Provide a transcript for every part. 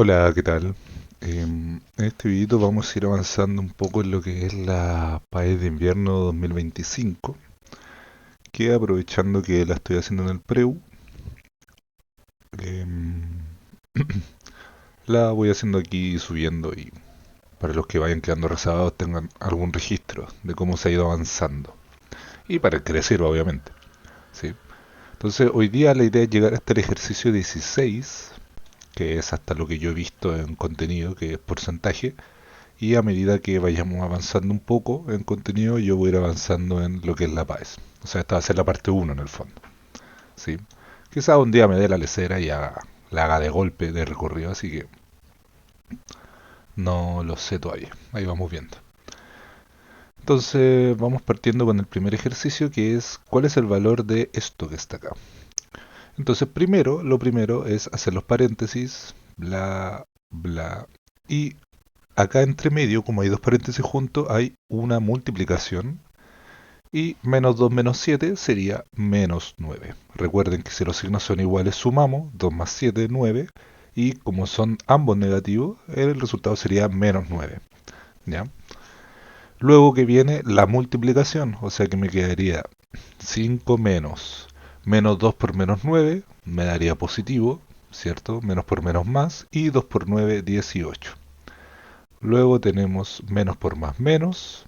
Hola, ¿qué tal? En este video vamos a ir avanzando un poco en lo que es la PAES de invierno 2025, que aprovechando que la estoy haciendo en el PREU, em, la voy haciendo aquí subiendo y para los que vayan quedando rezagados tengan algún registro de cómo se ha ido avanzando. Y para crecer, obviamente. ¿Sí? Entonces, hoy día la idea es llegar hasta el ejercicio 16, que es hasta lo que yo he visto en contenido, que es porcentaje. Y a medida que vayamos avanzando un poco en contenido, yo voy a ir avanzando en lo que es la PAES. O sea, esta va a ser la parte uno en el fondo. ¿Sí? Quizás un día me dé la lecera y la haga de golpe de recorrido, así que no lo sé todavía. Ahí vamos viendo. Entonces vamos partiendo con el primer ejercicio, que es cuál es el valor de esto que está acá. Entonces lo primero es hacer los paréntesis, bla, bla. Y acá entre medio, como hay dos paréntesis juntos, hay una multiplicación. Y menos 2 menos 7 sería menos 9. Recuerden que si los signos son iguales sumamos, 2 más 7, 9. Y como son ambos negativos, el resultado sería menos 9. ¿Ya? Luego que viene la multiplicación, o sea que me quedaría 5 menos 2 por menos 9, me daría positivo, ¿cierto? Menos por menos más, y 2 por 9, 18. Luego tenemos menos por más menos,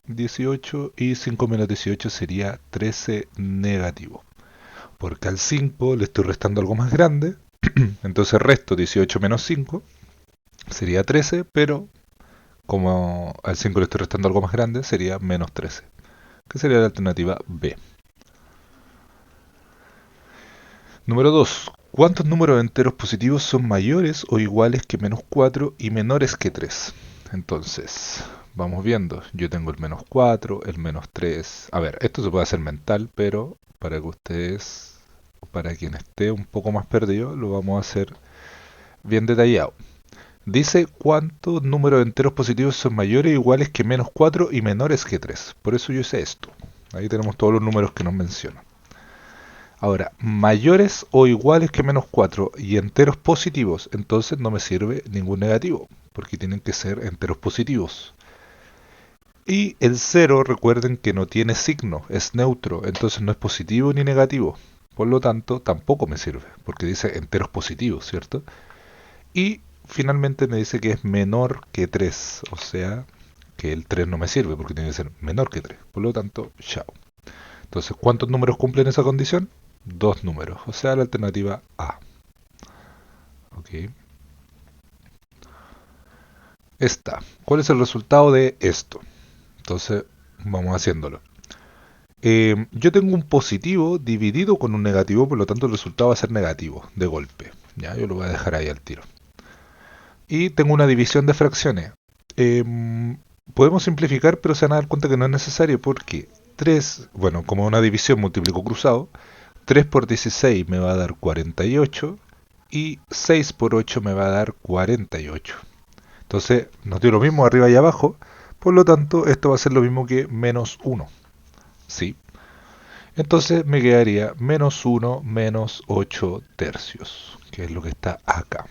18, y 5 menos 18 sería 13 negativo. Porque al 5 le estoy restando algo más grande, entonces resto 18 menos 5 sería 13, pero como al 5 le estoy restando algo más grande sería menos 13, que sería la alternativa B. Número 2. ¿Cuántos números enteros positivos son mayores o iguales que menos 4 y menores que 3? Entonces, vamos viendo. Yo tengo el menos 4, el menos 3. A ver, esto se puede hacer mental, pero para que ustedes, para quien esté un poco más perdido, lo vamos a hacer bien detallado. Dice cuántos números enteros positivos son mayores o iguales que menos 4 y menores que 3. Por eso yo hice esto. Ahí tenemos todos los números que nos mencionan. Ahora, mayores o iguales que menos 4 y enteros positivos, entonces no me sirve ningún negativo, porque tienen que ser enteros positivos. Y el cero, recuerden que no tiene signo, es neutro, entonces no es positivo ni negativo. Por lo tanto, tampoco me sirve, porque dice enteros positivos, ¿cierto? Y finalmente me dice que es menor que 3, o sea, que el 3 no me sirve, porque tiene que ser menor que 3. Por lo tanto, chao. Entonces, ¿cuántos números cumplen esa condición? Dos números, o sea, la alternativa A. Ok. Esta. ¿Cuál es el resultado de esto? Entonces, vamos haciéndolo. Yo tengo un positivo dividido con un negativo, por lo tanto el resultado va a ser negativo, de golpe. Ya, yo lo voy a dejar ahí al tiro. Y tengo una división de fracciones. Podemos simplificar, pero se van a dar cuenta que no es necesario porque 3, bueno, como una división múltiplo cruzado, 3 por 16 me va a dar 48 y 6 por 8 me va a dar 48. Entonces nos dio lo mismo arriba y abajo, por lo tanto esto va a ser lo mismo que menos 1. ¿Sí? Entonces me quedaría menos 1 menos 8 tercios, que es lo que está acá.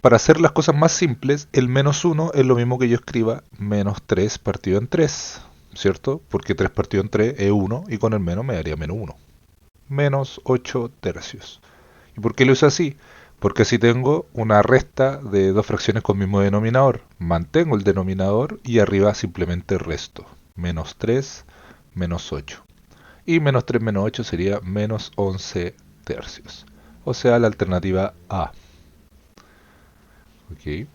Para hacer las cosas más simples, el menos 1 es lo mismo que yo escriba menos 3 partido en 3, ¿cierto? Porque 3 partido en 3 es 1 y con el menos me daría menos 1. Menos 8 tercios. ¿Y por qué lo uso así? Porque así tengo una resta de dos fracciones con mismo denominador. Mantengo el denominador y arriba simplemente resto. Menos 3 menos 8. Y menos 3 menos 8 sería menos 11 tercios. O sea, la alternativa A. ¿Ok?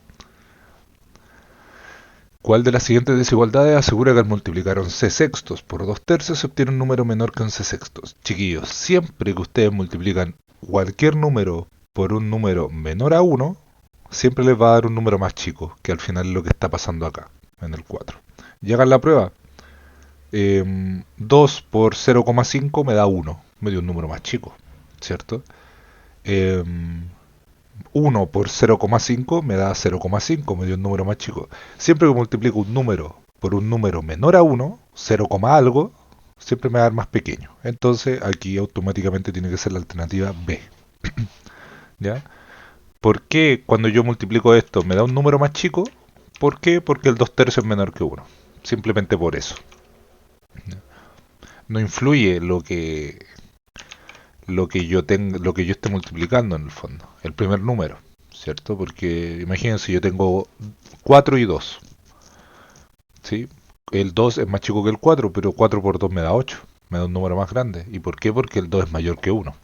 ¿Cuál de las siguientes desigualdades asegura que al multiplicar 11 sextos por 2 tercios se obtiene un número menor que 11 sextos? Chiquillos, siempre que ustedes multiplican cualquier número por un número menor a 1, siempre les va a dar un número más chico, que al final es lo que está pasando acá, en el 4. Llegan la prueba. 2 por 0,5 me da 1, me dio un número más chico, ¿cierto? Em, 1 por 0,5 me da 0,5, me dio un número más chico. Siempre que multiplico un número por un número menor a 1, 0, algo, siempre me va a dar más pequeño. Entonces aquí automáticamente tiene que ser la alternativa B. ¿Ya? ¿Por qué cuando yo multiplico esto me da un número más chico? ¿Por qué? Porque el 2 tercios es menor que uno. Simplemente por eso. No influye lo que yo esté multiplicando en el fondo, el primer número, ¿cierto? Porque imagínense, yo tengo 4 y 2, ¿sí? El 2 es más chico que el 4, pero 4 por 2 me da 8, me da un número más grande. ¿Y por qué? Porque el 2 es mayor que uno.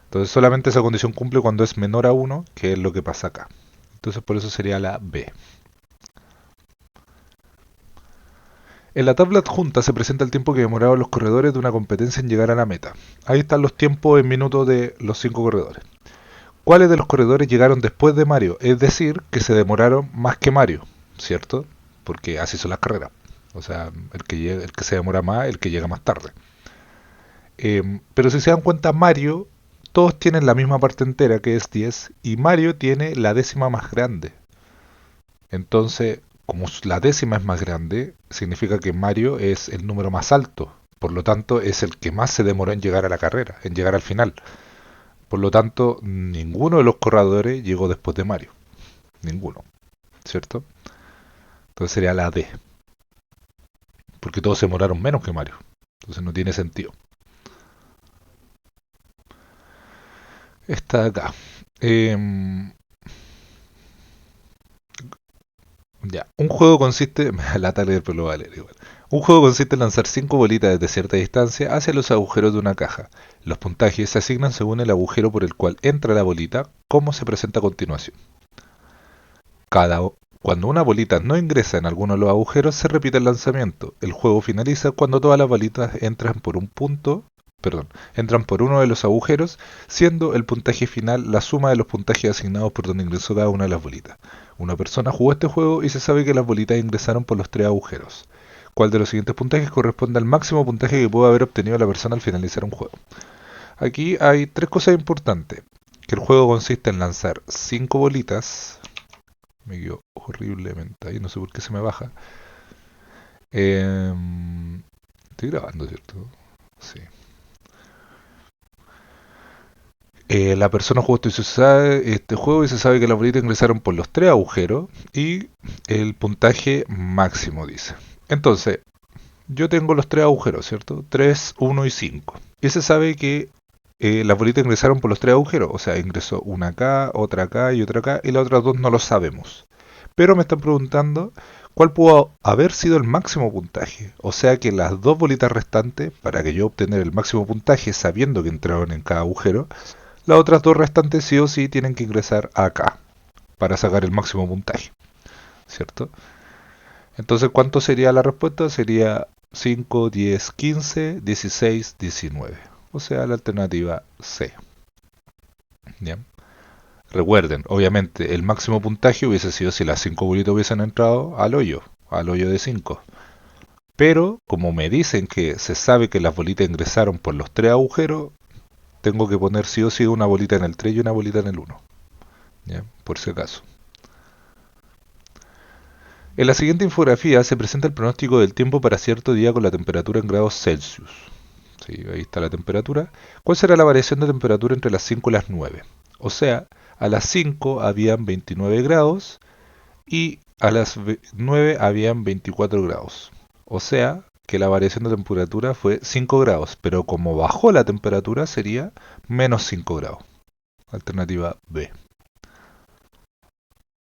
Entonces solamente esa condición cumple cuando es menor a uno, que es lo que pasa acá. Entonces por eso sería la B. En la tabla adjunta se presenta el tiempo que demoraron los corredores de una competencia en llegar a la meta. Ahí están los tiempos en minutos de los 5 corredores. ¿Cuáles de los corredores llegaron después de Mario? Es decir, que se demoraron más que Mario, ¿cierto? Porque así son las carreras. O sea, el que se demora más, el que llega más tarde. Pero si se dan cuenta, Mario, todos tienen la misma parte entera, que es 10, y Mario tiene la décima más grande. Entonces, como la décima es más grande, significa que Mario es el número más alto. Por lo tanto, es el que más se demoró en llegar a la carrera, en llegar al final. Por lo tanto, ninguno de los corredores llegó después de Mario. Ninguno, ¿cierto? Entonces sería la D. Porque todos se demoraron menos que Mario. Entonces no tiene sentido. Esta de acá. Ya. Un juego consiste. Me da lata leer, pero lo voy a leer igual. Un juego consiste en lanzar 5 bolitas desde cierta distancia hacia los agujeros de una caja. Los puntajes se asignan según el agujero por el cual entra la bolita, como se presenta a continuación. Cada, Cuando una bolita no ingresa en alguno de los agujeros, se repite el lanzamiento. El juego finaliza cuando todas las bolitas entran por uno de los agujeros, siendo el puntaje final la suma de los puntajes asignados por donde ingresó cada una de las bolitas. Una persona jugó este juego y se sabe que las bolitas ingresaron por los 3 agujeros. ¿Cuál de los siguientes puntajes corresponde al máximo puntaje que pudo haber obtenido la persona al finalizar un juego? Aquí hay 3 cosas importantes. Que el juego consiste en lanzar 5 bolitas. Me quedo horriblemente ahí, no sé por qué se me baja. Estoy grabando, ¿cierto? Sí. La persona jugó este juego y se sabe que las bolitas ingresaron por los 3 agujeros y el puntaje máximo dice. Entonces, yo tengo los 3 agujeros, ¿cierto? 3, 1 y 5. Y se sabe que las bolitas ingresaron por los 3 agujeros. O sea, ingresó una acá, otra acá y otra acá. Y las otras dos no lo sabemos. Pero me están preguntando cuál pudo haber sido el máximo puntaje. O sea que las dos bolitas restantes, para que yo obtener el máximo puntaje sabiendo que entraron en cada agujero, las otras dos restantes sí o sí tienen que ingresar acá para sacar el máximo puntaje, ¿cierto? Entonces, ¿cuánto sería la respuesta? Sería 5, 10, 15, 16, 19. O sea, la alternativa C. ¿Bien? Recuerden, obviamente, el máximo puntaje hubiese sido si las 5 bolitas hubiesen entrado al hoyo de 5. Pero, como me dicen que se sabe que las bolitas ingresaron por los 3 agujeros, tengo que poner sí o sí una bolita en el 3 y una bolita en el 1. ¿Ya? Por si acaso. En la siguiente infografía se presenta el pronóstico del tiempo para cierto día con la temperatura en grados Celsius. Sí, ahí está la temperatura. ¿Cuál será la variación de temperatura entre las 5 y las 9? O sea, a las 5 habían 29 grados y a las 9 habían 24 grados. O sea, que la variación de temperatura fue 5 grados, pero como bajó la temperatura sería menos 5 grados. Alternativa B.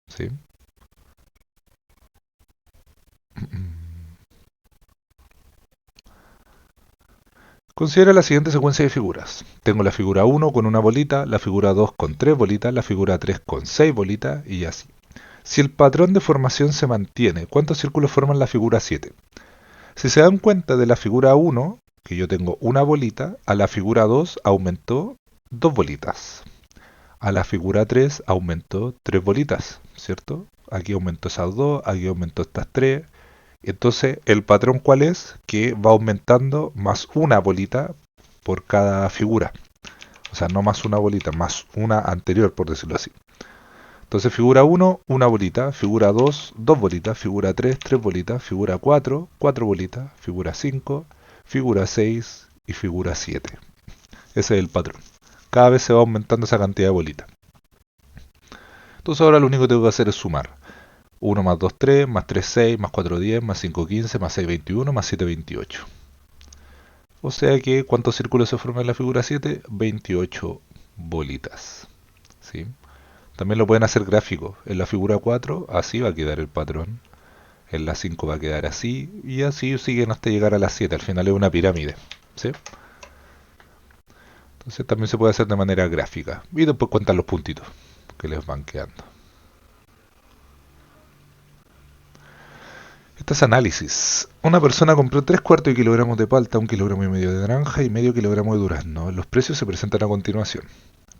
¿Sí? Considera la siguiente secuencia de figuras. Tengo la figura 1 con una bolita, la figura 2 con 3 bolitas, la figura 3 con 6 bolitas y así. Si el patrón de formación se mantiene, ¿cuántos círculos forman la figura 7? Si se dan cuenta de la figura 1, que yo tengo una bolita, a la figura 2 aumentó 2 bolitas. A la figura 3 aumentó 3 bolitas, ¿cierto? Aquí aumentó esas 2, aquí aumentó estas 3. Entonces, ¿el patrón cuál es? Que va aumentando más una bolita por cada figura. O sea, no más una bolita, más una anterior, por decirlo así. Entonces, figura 1, una bolita. Figura 2, dos bolitas. Figura 3, tres bolitas. Figura 4, cuatro bolitas. Figura 5, figura 6 y figura 7. Ese es el patrón. Cada vez se va aumentando esa cantidad de bolitas. Entonces ahora lo único que tengo que hacer es sumar. 1 más 2, 3, más 3, 6, más 4, 10, más 5, 15, más 6, 21, más 7, 28. O sea que, ¿cuántos círculos se forman en la figura 7? 28 bolitas. ¿Sí? También lo pueden hacer gráfico. En la figura 4, así va a quedar el patrón. En la 5 va a quedar así. Y así siguen hasta llegar a la 7. Al final es una pirámide. ¿Sí? Entonces también se puede hacer de manera gráfica. Y después cuentan los puntitos que les van quedando. Este es análisis. Una persona compró 3 cuartos de kilogramos de palta, 1,5 kilogramos de naranja y medio kilogramo de durazno. Los precios se presentan a continuación.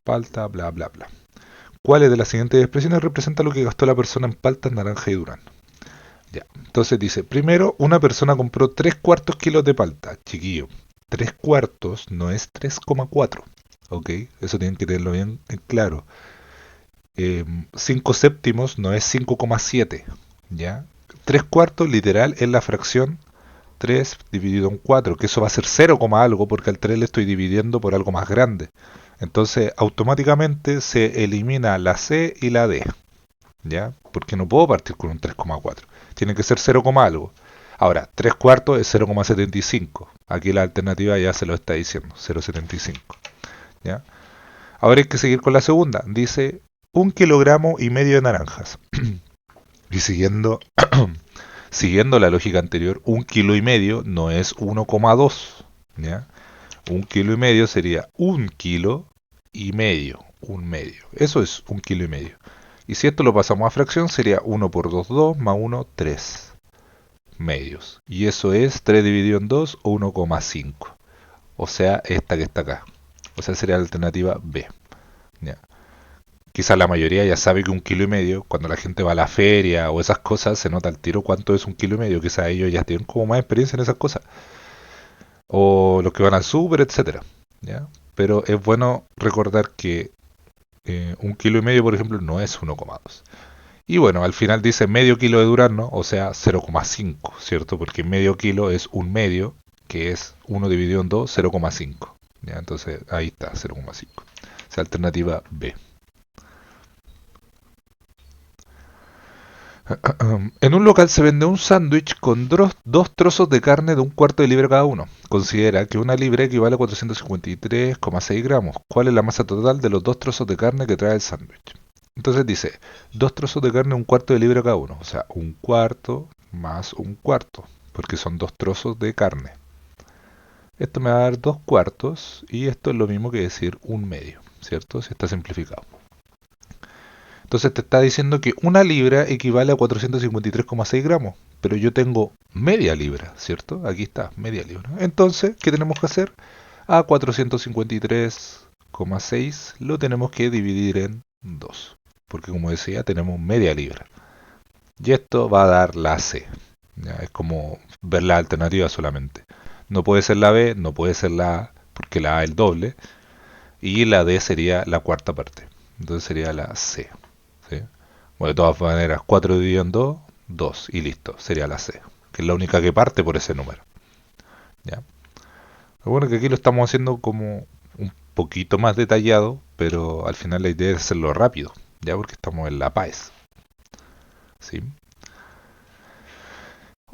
Palta, bla, bla, bla. ¿Cuáles de las siguientes expresiones representan lo que gastó la persona en palta, naranja y durazno? Ya. Entonces dice, primero, una persona compró 3 cuartos kilos de palta. Chiquillo, 3 cuartos no es 3,4. ¿Ok? Eso tienen que tenerlo bien claro. 5 séptimos no es 5,7. ¿Ya? 3 cuartos literal es la fracción 3 dividido en 4, que eso va a ser 0, algo, porque al 3 le estoy dividiendo por algo más grande. Entonces automáticamente se elimina la C y la D. ¿Ya? Porque no puedo partir con un 3,4. Tiene que ser 0, algo. Ahora, 3 cuartos es 0,75. Aquí la alternativa ya se lo está diciendo, 0,75. ¿Ya? Ahora hay que seguir con la segunda. Dice 1,5 kilogramos de naranjas. Y siguiendo la lógica anterior, 1,5 kilos no es 1,2. ¿Ya? 1,5 kilos sería 1,5 kilos, un medio. Eso es 1,5 kilos. Y si esto lo pasamos a fracción, sería 1 por 2, 2, más 1, 3 medios. Y eso es 3 dividido en 2 o 1,5. O sea, esta que está acá. O sea, sería la alternativa B. ¿Ya? Quizás la mayoría ya sabe que 1,5 kilos, cuando la gente va a la feria o esas cosas, se nota al tiro cuánto es 1,5 kilos. Quizás ellos ya tienen como más experiencia en esas cosas. O los que van al súper, etcétera. ¿Ya? Pero es bueno recordar que 1,5 kilos, por ejemplo, no es 1,2. Y bueno, al final dice medio kilo de durazno, o sea 0,5, ¿cierto? Porque medio kilo es un medio, que es 1 dividido en 2, 0,5. ¿Ya? Entonces ahí está, 0,5. O sea, alternativa B. En un local se vende un sándwich con 2 trozos de carne de 1/4 de libra cada uno. Considera que una libra equivale a 453,6 gramos. ¿Cuál es la masa total de los 2 trozos de carne que trae el sándwich? Entonces dice, 2 trozos de carne, 1/4 de libra cada uno. O sea, 1/4 más 1/4, porque son 2 trozos de carne. Esto me va a dar 2 cuartos y esto es lo mismo que decir un medio, ¿cierto? Si está simplificado. Entonces te está diciendo que una libra equivale a 453,6 gramos, pero yo tengo media libra, ¿cierto? Aquí está, media libra. Entonces, ¿qué tenemos que hacer? A 453,6 lo tenemos que dividir en 2, porque como decía, tenemos media libra. Y esto va a dar la C. ¿Ya? Es como ver la alternativa solamente. No puede ser la B, no puede ser la A, porque la A es el doble, y la D sería la cuarta parte. Entonces sería la C. ¿Sí? Bueno, de todas maneras, 4 dividido en 2, 2 y listo, sería la C, que es la única que parte por ese número. ¿Ya? Lo bueno es que aquí lo estamos haciendo como un poquito más detallado, pero al final la idea es hacerlo rápido, ya porque estamos en la PAES. ¿Sí?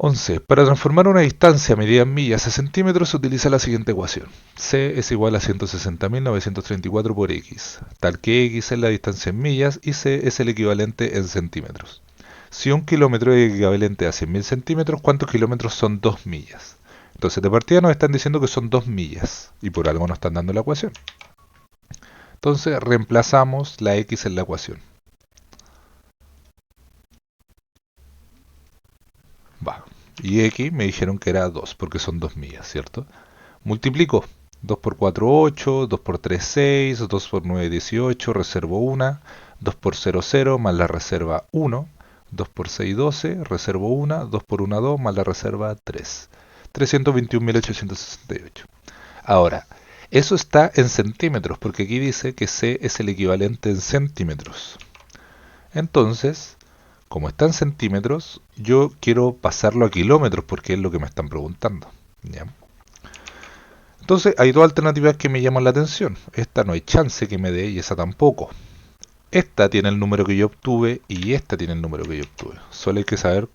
11. Para transformar una distancia medida en millas a centímetros se utiliza la siguiente ecuación. C es igual a 160.934 por X, tal que X es la distancia en millas y C es el equivalente en centímetros. Si 1 kilómetro es equivalente a 100.000 centímetros, ¿cuántos kilómetros son 2 millas? Entonces de partida nos están diciendo que son 2 millas y por algo nos están dando la ecuación. Entonces reemplazamos la X en la ecuación. Va. Y X me dijeron que era 2 porque son 2 millas, ¿cierto? Multiplico. 2 por 4, 8, 2 por 3, 6, 2 por 9, 18, reservo 1, 2 por 0, 0, más la reserva 1, 2 por 6, 12, reservo 1, 2 por 1, 2, más la reserva 3. 321.868. Ahora, eso está en centímetros, porque aquí dice que C es el equivalente en centímetros. Entonces, como está en centímetros, yo quiero pasarlo a kilómetros, porque es lo que me están preguntando. ¿Ya? Entonces hay dos alternativas que me llaman la atención. Esta no hay chance que me dé y esa tampoco. Esta tiene el número que yo obtuve y esta tiene el número que yo obtuve. Solo hay que saber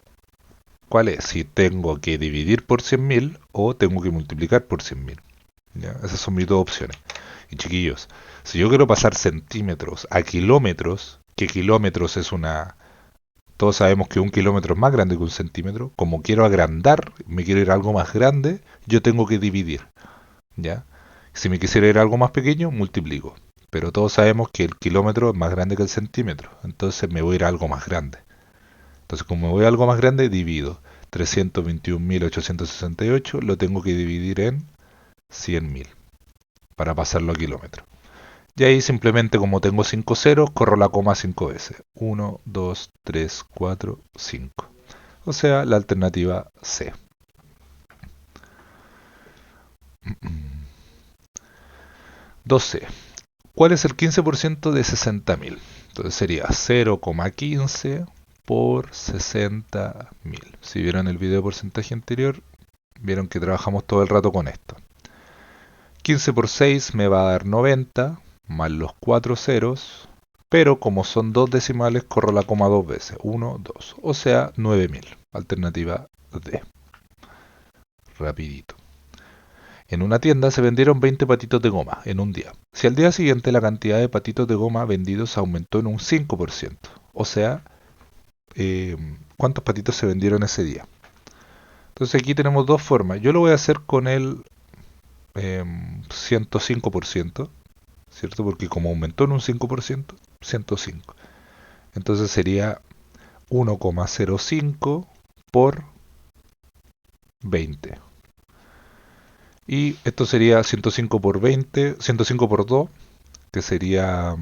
cuál es. Si tengo que dividir por 100.000 o tengo que multiplicar por 100.000. ¿Ya? Esas son mis dos opciones. Y chiquillos, si yo quiero pasar centímetros a kilómetros, que kilómetros es una... Todos sabemos que un kilómetro es más grande que un centímetro. Como quiero agrandar, me quiero ir a algo más grande, yo tengo que dividir. ¿Ya? Si me quisiera ir a algo más pequeño, multiplico. Pero todos sabemos que el kilómetro es más grande que el centímetro. Entonces me voy a ir a algo más grande. Entonces como me voy a algo más grande, divido. 321.868 lo tengo que dividir en 100.000 para pasarlo a kilómetros. Y ahí simplemente como tengo 5 ceros, corro la coma 5 veces. 1, 2, 3, 4, 5. O sea, la alternativa C. 2C. ¿Cuál es el 15% de 60.000? Entonces sería 0,15 por 60.000. Si vieron el video de porcentaje anterior, vieron que trabajamos todo el rato con esto. 15 por 6 me va a dar 90, más los 4 ceros, pero como son dos decimales, corro la coma dos veces. 1, 2. O sea, 9.000. Alternativa D. Rapidito. En una tienda se vendieron 20 patitos de goma en un día. Si al día siguiente la cantidad de patitos de goma vendidos aumentó en un 5%, o sea, ¿cuántos patitos se vendieron ese día? Entonces aquí tenemos dos formas. Yo lo voy a hacer con el 105%, ¿cierto? Porque como aumentó en un 5%, 105. Entonces sería 1,05 por 20. Y esto sería 105 por 20, 105 por 2, que sería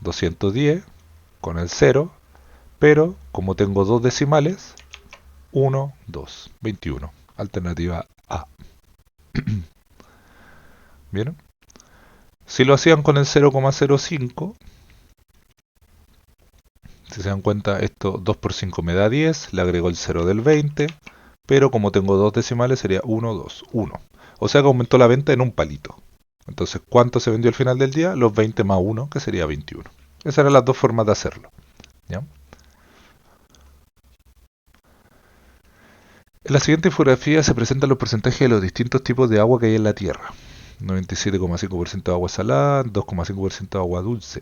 210 con el 0, pero como tengo dos decimales, 1, 2, 21. Alternativa A. ¿Vieron? Si lo hacían con el 0,05, si se dan cuenta, esto 2 por 5 me da 10, le agrego el 0 del 20, pero como tengo dos decimales sería 1, 2, 1. O sea que aumentó la venta en un palito. Entonces, ¿cuánto se vendió al final del día? Los 20 más 1, que sería 21. Esas eran las dos formas de hacerlo. ¿Ya? En la siguiente infografía se presentan los porcentajes de los distintos tipos de agua que hay en la Tierra. 97,5% de agua salada, 2,5% de agua dulce.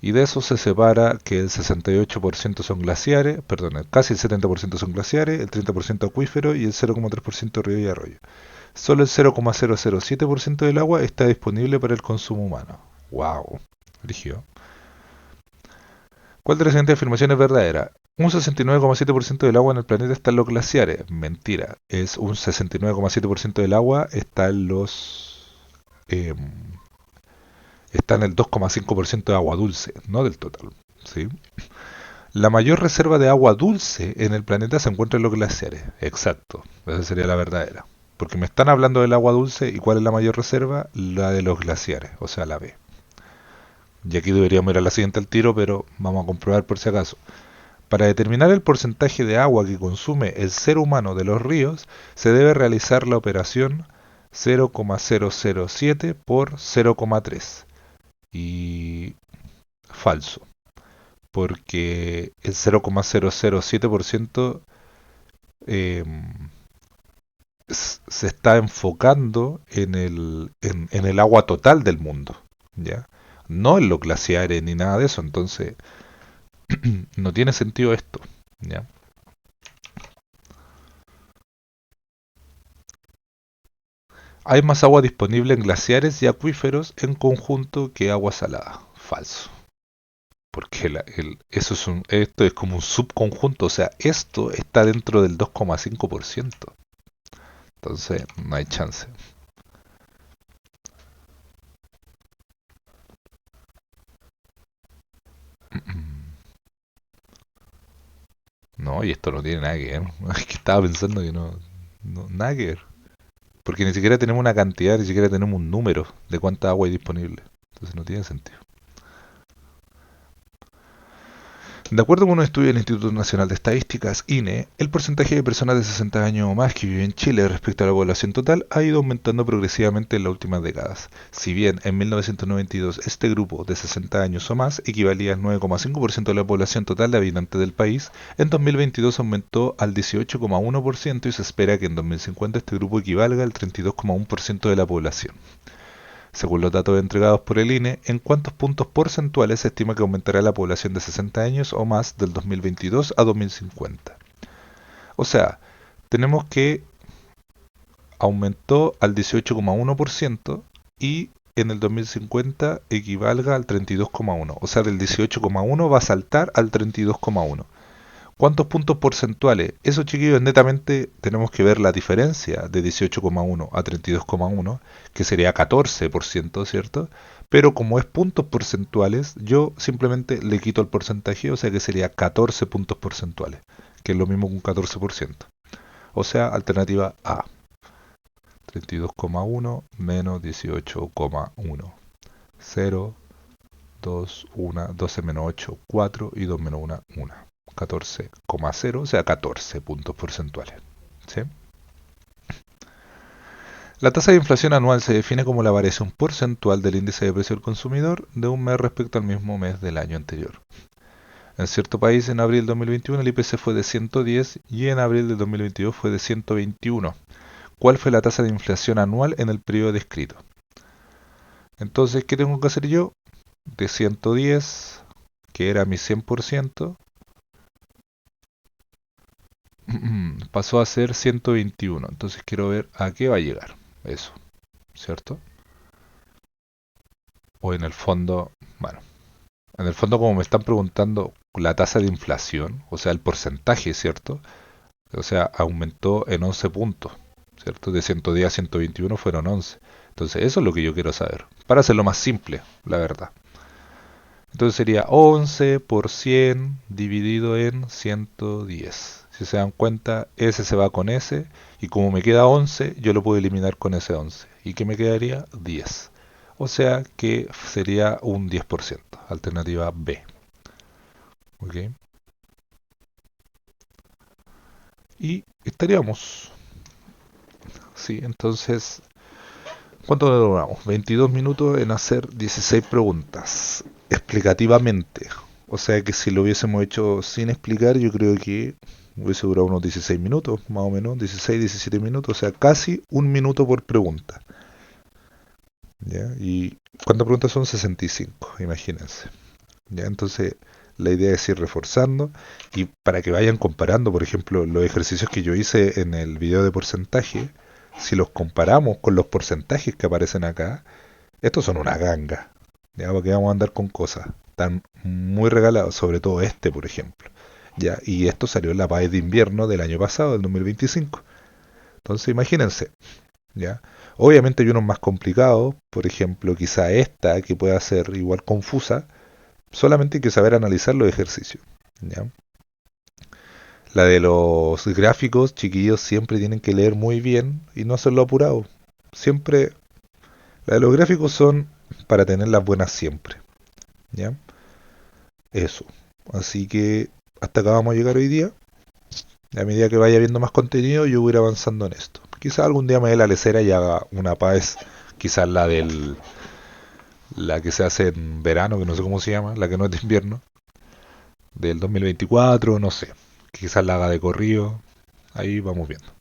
Y de eso se separa que el 68% son glaciares, perdón, casi el 70% son glaciares, el 30% acuíferos y el 0,3% río y arroyo. Solo el 0,007% del agua está disponible para el consumo humano. ¡Wow! Rígido. ¿Cuál de las siguientes afirmaciones es verdadera? Un 69,7% del agua en el planeta está en los glaciares. Mentira. Es un 69,7% del agua está en los... está en el 2,5% de agua dulce, no del total. ¿Sí? La mayor reserva de agua dulce en el planeta se encuentra en los glaciares. Exacto. Esa sería la verdadera. Porque me están hablando del agua dulce y ¿cuál es la mayor reserva? La de los glaciares, o sea, la B. Y aquí deberíamos ir a la siguiente al tiro, pero vamos a comprobar por si acaso. Para determinar el porcentaje de agua que consume el ser humano de los ríos, se debe realizar la operación 0,007 por 0,3. Y falso, porque el 0,007% eh, se está enfocando en el agua total del mundo, ¿ya? No en los glaciares ni nada de eso, entonces no tiene sentido esto, ¿ya? Hay más agua disponible en glaciares y acuíferos en conjunto que agua salada. Falso. Porque esto es como un subconjunto, o sea, esto está dentro del 2,5%. Entonces, no hay chance. No, y esto no tiene nada que ver. Es que estaba pensando que no, nada que ver. Porque ni siquiera tenemos una cantidad, ni siquiera tenemos un número de cuánta agua hay disponible. Entonces no tiene sentido. De acuerdo con un estudio del Instituto Nacional de Estadísticas, INE, el porcentaje de personas de 60 años o más que viven en Chile respecto a la población total ha ido aumentando progresivamente en las últimas décadas. Si bien en 1992 este grupo de 60 años o más equivalía al 9,5% de la población total de habitantes del país, en 2022 aumentó al 18,1% y se espera que en 2050 este grupo equivalga al 32,1% de la población. Según los datos entregados por el INE, ¿en cuántos puntos porcentuales se estima que aumentará la población de 60 años o más del 2022 a 2050? O sea, tenemos que aumentó al 18,1% y en el 2050 equivalga al 32,1%. O sea, del 18,1 va a saltar al 32,1. ¿Cuántos puntos porcentuales? Eso, chiquillos, netamente tenemos que ver la diferencia de 18,1 a 32,1, que sería 14%, ¿cierto? Pero como es puntos porcentuales, yo simplemente le quito el porcentaje, o sea que sería 14 puntos porcentuales, que es lo mismo que un 14%. O sea, alternativa A, 32,1 menos 18,1. 0, 2, 1, 12 menos 8, 4 y 2 menos 1, 1. 14,0, o sea, 14 puntos porcentuales. ¿Sí? La tasa de inflación anual se define como la variación porcentual del índice de precio del consumidor de un mes respecto al mismo mes del año anterior. En cierto país, en abril de 2021 el IPC fue de 110 y en abril de 2022 fue de 121. ¿Cuál fue la tasa de inflación anual en el periodo descrito? Entonces, ¿qué tengo que hacer yo? De 110, que era mi 100%, pasó a ser 121. Entonces quiero ver a qué va a llegar eso, ¿cierto? O en el fondo, bueno, en el fondo como me están preguntando la tasa de inflación, o sea, el porcentaje, ¿cierto? O sea, aumentó en 11 puntos, ¿cierto? De 110 a 121 fueron 11. Entonces eso es lo que yo quiero saber, para hacerlo más simple, la verdad. Entonces sería 11 por 100 dividido en 110. Si se dan cuenta, S se va con S y como me queda 11, yo lo puedo eliminar con ese 11. ¿Y qué me quedaría? 10. O sea que sería un 10%. Alternativa B. ¿Ok? Y estaríamos. Sí, entonces, ¿cuánto duramos? 22 minutos en hacer 16 preguntas. Explicativamente. O sea que si lo hubiésemos hecho sin explicar, yo creo que hubiese durado unos 16 minutos, más o menos, 16, 17 minutos, o sea, casi un minuto por pregunta. ¿Ya? ¿Y cuántas preguntas son? 65, imagínense. ¿Ya? Entonces, la idea es ir reforzando y para que vayan comparando, por ejemplo, los ejercicios que yo hice en el video de porcentaje, si los comparamos con los porcentajes que aparecen acá, estos son una ganga. ¿Ya? Porque vamos a andar con cosas. Están muy regalados, sobre todo este, por ejemplo. ¿Ya? Y esto salió en la PAES de invierno del año pasado, del 2025. Entonces imagínense, ¿ya? Obviamente hay unos más complicados, por ejemplo, quizá esta, que pueda ser igual confusa, solamente hay que saber analizar los ejercicios, ¿ya? La de los gráficos, chiquillos, siempre tienen que leer muy bien y no hacerlo apurado. Siempre, la de los gráficos son para tenerlas buenas siempre, ¿ya? Eso. Así que hasta acá vamos a llegar hoy día. A medida que vaya viendo más contenido, yo voy a ir avanzando en esto. Quizás algún día me dé la lecera y haga una PAES, quizás la que se hace en verano, que no sé cómo se llama, la que no es de invierno, del 2024, no sé. Quizás la haga de corrido, ahí vamos viendo.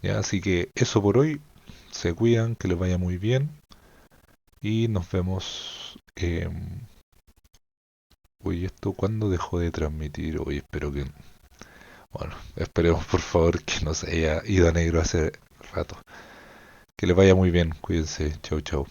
Ya, así que eso por hoy. Se cuidan, que les vaya muy bien y nos vemos. Oye, ¿esto cuándo dejó de transmitir? Hoy espero que... Bueno, esperemos por favor que no se haya ido a negro hace rato. Que les vaya muy bien, cuídense, chau chau.